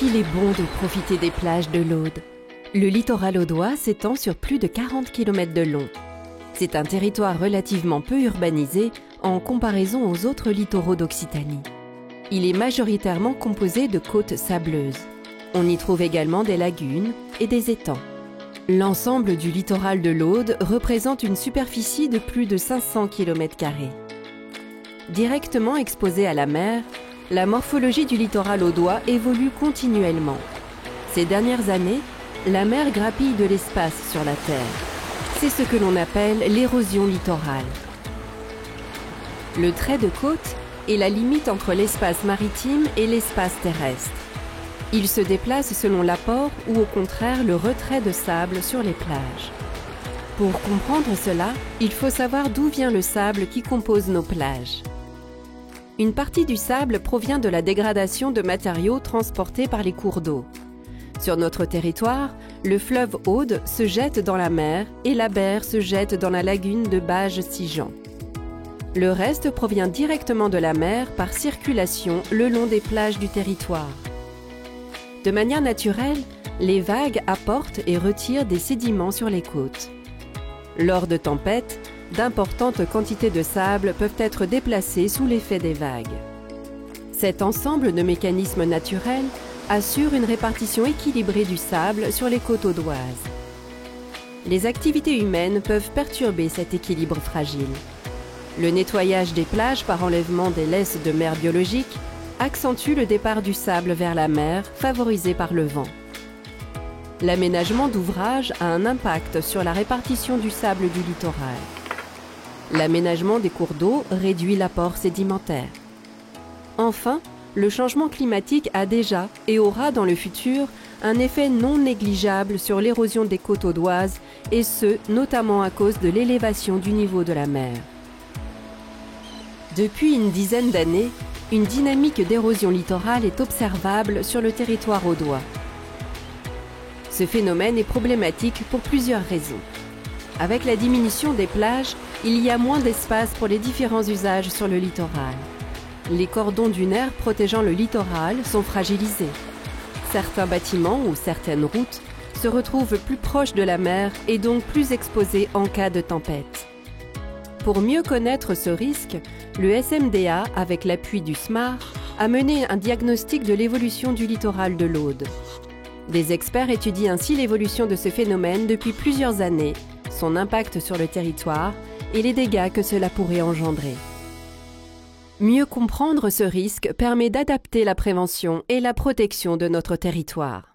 qu'il est bon de profiter des plages de l'Aude. Le littoral audois s'étend sur plus de 40 km de long. C'est un territoire relativement peu urbanisé en comparaison aux autres littoraux d'Occitanie. Il est majoritairement composé de côtes sableuses. On y trouve également des lagunes et des étangs. L'ensemble du littoral de l'Aude représente une superficie de plus de 500 km². Directement exposée à la mer, la morphologie du littoral audois évolue continuellement. Ces dernières années, la mer grappille de l'espace sur la terre. C'est ce que l'on appelle l'érosion littorale. Le trait de côte est la limite entre l'espace maritime et l'espace terrestre. Il se déplace selon l'apport ou au contraire le retrait de sable sur les plages. Pour comprendre cela, il faut savoir d'où vient le sable qui compose nos plages. Une partie du sable provient de la dégradation de matériaux transportés par les cours d'eau. Sur notre territoire, le fleuve Aude se jette dans la mer et la Berre se jette dans la lagune de Bages-Sigean. Le reste provient directement de la mer par circulation le long des plages du territoire. De manière naturelle, les vagues apportent et retirent des sédiments sur les côtes. Lors de tempêtes, d'importantes quantités de sable peuvent être déplacées sous l'effet des vagues. Cet ensemble de mécanismes naturels assure une répartition équilibrée du sable sur les côtes audoises. Les activités humaines peuvent perturber cet équilibre fragile. Le nettoyage des plages par enlèvement des laisses de mer biologiques accentue le départ du sable vers la mer, favorisé par le vent. L'aménagement d'ouvrages a un impact sur la répartition du sable du littoral. L'aménagement des cours d'eau réduit l'apport sédimentaire. Enfin, le changement climatique a déjà et aura dans le futur un effet non négligeable sur l'érosion des côtes audoises, et ce, notamment à cause de l'élévation du niveau de la mer. Depuis une dizaine d'années, une dynamique d'érosion littorale est observable sur le territoire audois. Ce phénomène est problématique pour plusieurs raisons. Avec la diminution des plages, il y a moins d'espace pour les différents usages sur le littoral. Les cordons dunaires protégeant le littoral sont fragilisés. Certains bâtiments ou certaines routes se retrouvent plus proches de la mer et donc plus exposés en cas de tempête. Pour mieux connaître ce risque, le SMDA, avec l'appui du SMAR, a mené un diagnostic de l'évolution du littoral de l'Aude. Des experts étudient ainsi l'évolution de ce phénomène depuis plusieurs années, son impact sur le territoire et les dégâts que cela pourrait engendrer. Mieux comprendre ce risque permet d'adapter la prévention et la protection de notre territoire.